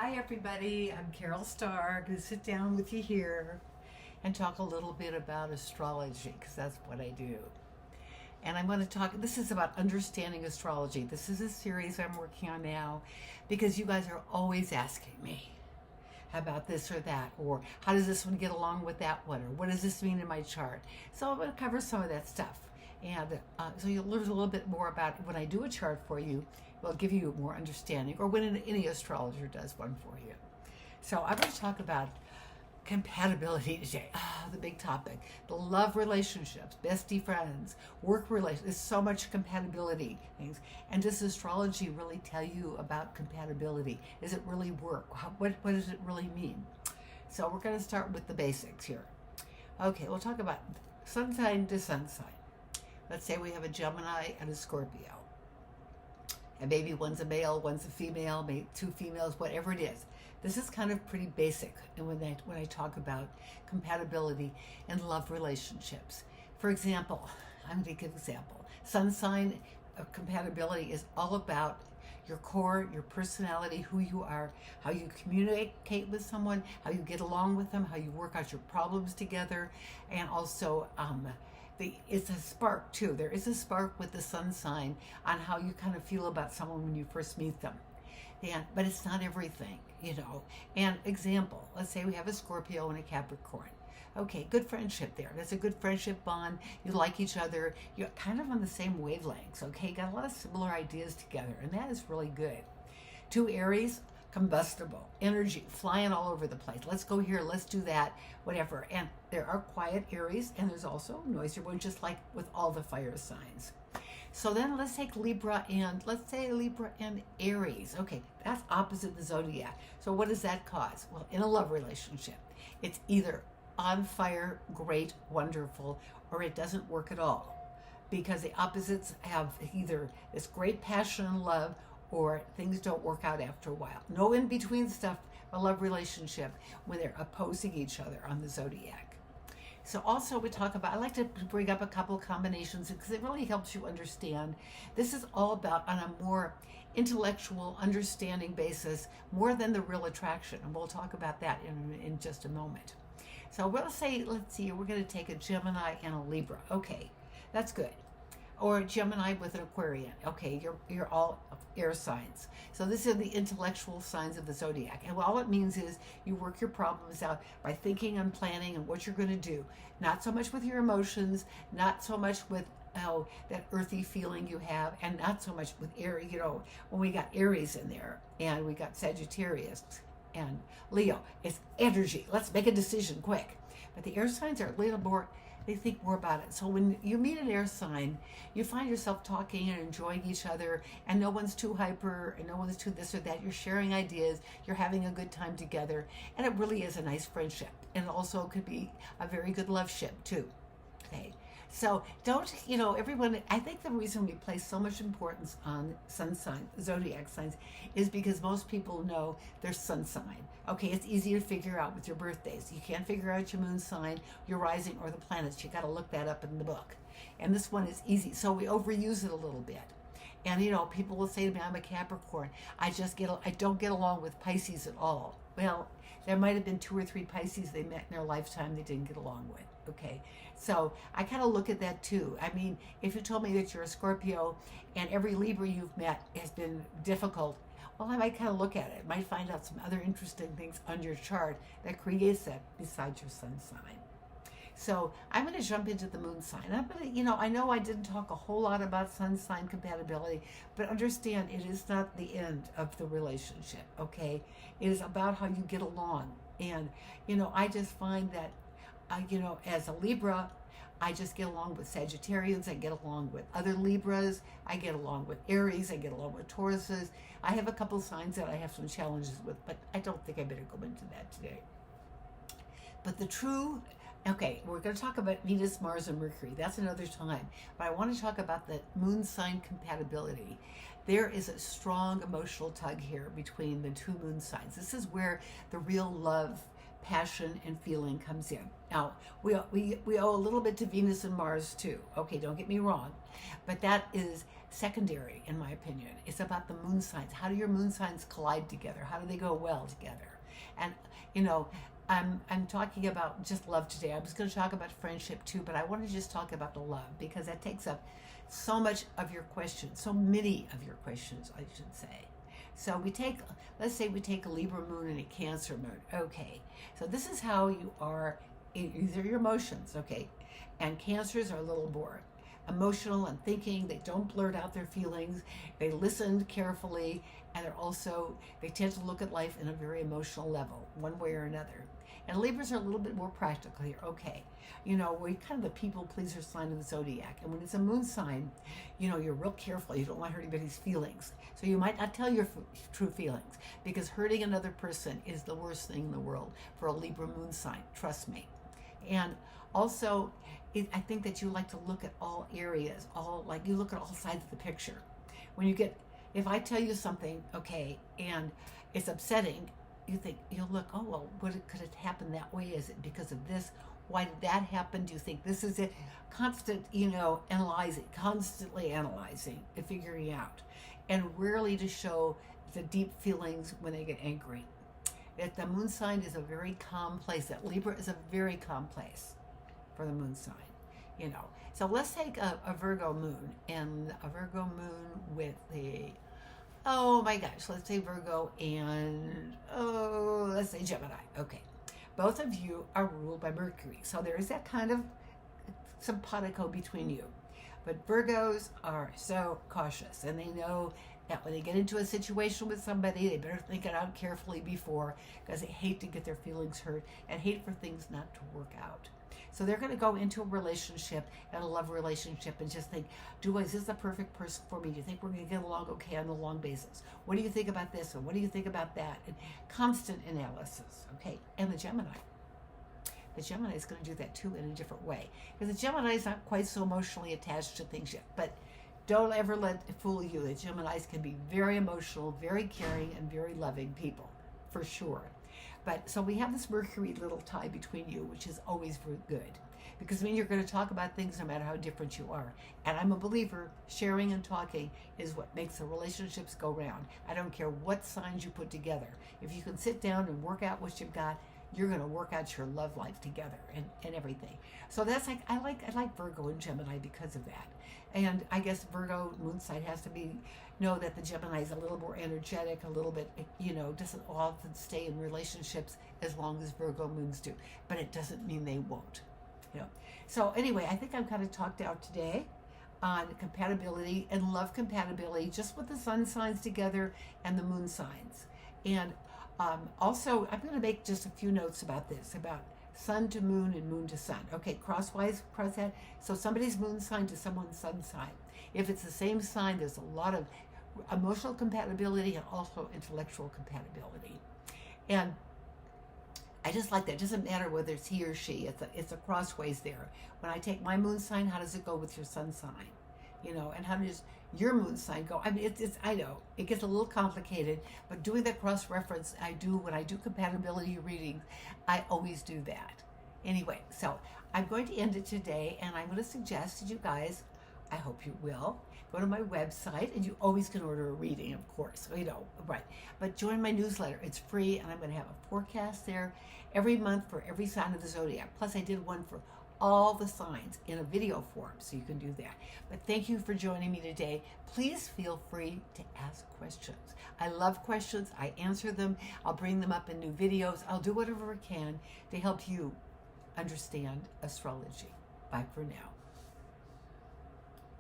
Hi everybody, I'm Carol Starr. I'm going to sit down with you here and talk a little bit about astrology because that's what I do. And I'm going to talk, this is about understanding astrology. This is a series I'm working on now because you guys are always asking me about this or that, or how does this one get along with that one, or what does this mean in my chart? So I'm going to cover some of that stuff. And so you'll learn a little bit more about when I do a chart for you, will give you more understanding, or when any astrologer does one for you. So I'm going to talk about compatibility today. The big topic. The love relationships, bestie friends, work relations. There's so much compatibility things. And does astrology really tell you about compatibility? Does it really work? What does it really mean? So we're going to start with the basics here. Okay, we'll talk about sun sign to sun sign. Let's say we have a Gemini and a Scorpio. And maybe one's a male, one's a female, maybe two females, whatever it is. This is kind of pretty basic when I talk about compatibility and love relationships. For example, I'm going to give an example. Sun sign compatibility is all about your core, your personality, who you are, how you communicate with someone, how you get along with them, how you work out your problems together, and also it's a spark too. There is a spark with the sun sign on how you kind of feel about someone when you first meet them. But it's not everything, you know. And example, let's say we have a Scorpio and a Capricorn. Okay, good friendship there. That's a good friendship bond. You like each other. You're kind of on the same wavelengths, okay? Got a lot of similar ideas together, and that is really good. Two Aries, combustible, energy, flying all over the place. Let's go here, let's do that, whatever. And there are quiet Aries, and there's also noisier ones, just like with all the fire signs. So then let's take Libra and Aries. Okay, that's opposite the zodiac. So what does that cause? Well, in a love relationship, it's either on fire, great, wonderful, or it doesn't work at all. Because the opposites have either this great passion and love, or things don't work out after a while. No in-between stuff, a love relationship, when they're opposing each other on the zodiac. So also we talk about, I like to bring up a couple combinations because it really helps you understand. This is all about on a more intellectual understanding basis, more than the real attraction. And we'll talk about that in just a moment. So let's see, we're going to take a Gemini and a Libra. Okay, that's good. Or a Gemini with an Aquarian. Okay, you're all air signs. So this is the intellectual signs of the zodiac. And all it means is you work your problems out by thinking and planning and what you're going to do. Not so much with your emotions, not so much with that earthy feeling you have, and not so much with Aries. You know, when we got Aries in there and we got Sagittarius and Leo, it's energy. Let's make a decision quick. But the air signs are a little more, they think more about it. So when you meet an air sign, you find yourself talking and enjoying each other, and no one's too hyper and no one's too this or that. You're sharing ideas, you're having a good time together, and it really is a nice friendship. And also could be a very good love ship too. Okay. So everyone, I think the reason we place so much importance on sun sign, zodiac signs, is because most people know their sun sign. Okay, it's easy to figure out with your birthdays. You can't figure out your moon sign, your rising, or the planets. You got to look that up in the book. And this one is easy, so we overuse it a little bit. And people will say to me, I'm a Capricorn. I don't get along with Pisces at all. Well, there might have been 2 or 3 Pisces they met in their lifetime they didn't get along with. Okay, so I kind of look at that too. I mean, if you told me that you're a Scorpio and every Libra you've met has been difficult, well, I might kind of look at it. Might find out some other interesting things on your chart that creates that besides your sun sign. So I'm going to jump into the moon sign. I'm going to, I know I didn't talk a whole lot about sun sign compatibility, but understand it is not the end of the relationship, okay? It is about how you get along. And, I just find that, as a Libra, I just get along with Sagittarians, I get along with other Libras, I get along with Aries, I get along with Tauruses. I have a couple signs that I have some challenges with, but I don't think I better go into that today. But we're going to talk about Venus, Mars, and Mercury. That's another time. But I want to talk about the moon sign compatibility. There is a strong emotional tug here between the two moon signs. This is where the real love, passion, and feeling comes in. Now, we owe a little bit to Venus and Mars too. Okay, don't get me wrong. But that is secondary, in my opinion. It's about the moon signs. How do your moon signs collide together? How do they go well together? And, I'm talking about just love today. I was going to talk about friendship too, but I want to just talk about the love because that takes up so much of your questions, so many of your questions, I should say. So let's say we take a Libra moon and a Cancer moon. Okay, so this is how you are. These are your emotions, okay? And Cancers are a little more emotional and thinking. They don't blurt out their feelings. They listen carefully, and they tend to look at life in a very emotional level, one way or another. And Libras are a little bit more practical here. Okay, we're kind of the people pleaser sign of the zodiac. And when it's a moon sign, you're real careful. You don't want to hurt anybody's feelings. So you might not tell your true feelings because hurting another person is the worst thing in the world for a Libra moon sign. Trust me. And also, I think that you like to look at all areas, you look at all sides of the picture. If I tell you something, okay, and it's upsetting, you'll look, oh, well, could it happen that way? Is it because of this? Why did that happen? Do you think this is it? Constant, constantly analyzing and figuring out, and rarely to show the deep feelings when they get angry. That the moon sign is a very calm place. That Libra is a very calm place for the moon sign, So let's take a Virgo moon and a Virgo moon with let's say Virgo and, let's say Gemini. Okay. Both of you are ruled by Mercury. So there is that kind of simpatico between you. But Virgos are so cautious, and they know that when they get into a situation with somebody, they better think it out carefully before, because they hate to get their feelings hurt and hate for things not to work out. So they're going to go into a relationship, and a love relationship, and just think, is this the perfect person for me? Do you think we're going to get along okay on a long basis? What do you think about this? And what do you think about that? And constant analysis, okay? And the Gemini is going to do that too in a different way. Because the Gemini is not quite so emotionally attached to things yet. But don't ever let it fool you. The Geminis can be very emotional, very caring, and very loving people, for sure. But so we have this Mercury little tie between you, which is always very good. Because you're going to talk about things no matter how different you are. And I'm a believer, sharing and talking is what makes the relationships go round. I don't care what signs you put together. If you can sit down and work out what you've got, you're going to work out your love life together and everything. So that's I like Virgo and Gemini because of that. And I guess Virgo moon sign has to know that the Gemini is a little more energetic, a little bit, doesn't often stay in relationships as long as Virgo moons do. But it doesn't mean they won't. So anyway, I think I've kind of talked out today on compatibility and love compatibility, just with the sun signs together and the moon signs. And also, I'm going to make just a few notes about this, about sun to moon and moon to sun. Okay, cross that. So somebody's moon sign to someone's sun sign. If it's the same sign, there's a lot of emotional compatibility and also intellectual compatibility. And I just like that. It doesn't matter whether it's he or she. It's a crossways there. When I take my moon sign, how does it go with your sun sign? And how does your moon sign go? I mean, I know it gets a little complicated, but doing that cross reference, I do when I do compatibility readings. I always do that. Anyway, so I'm going to end it today, and I'm going to suggest that you guys, I hope you will, go to my website, and you always can order a reading, of course, right. But join my newsletter. It's free, and I'm going to have a forecast there every month for every sign of the zodiac. Plus, I did one for all the signs in a video form, so you can do that. But thank you for joining me today. Please feel free to ask questions. I love questions. I answer them. I'll bring them up in new videos. I'll do whatever I can to help you understand astrology. Bye for now.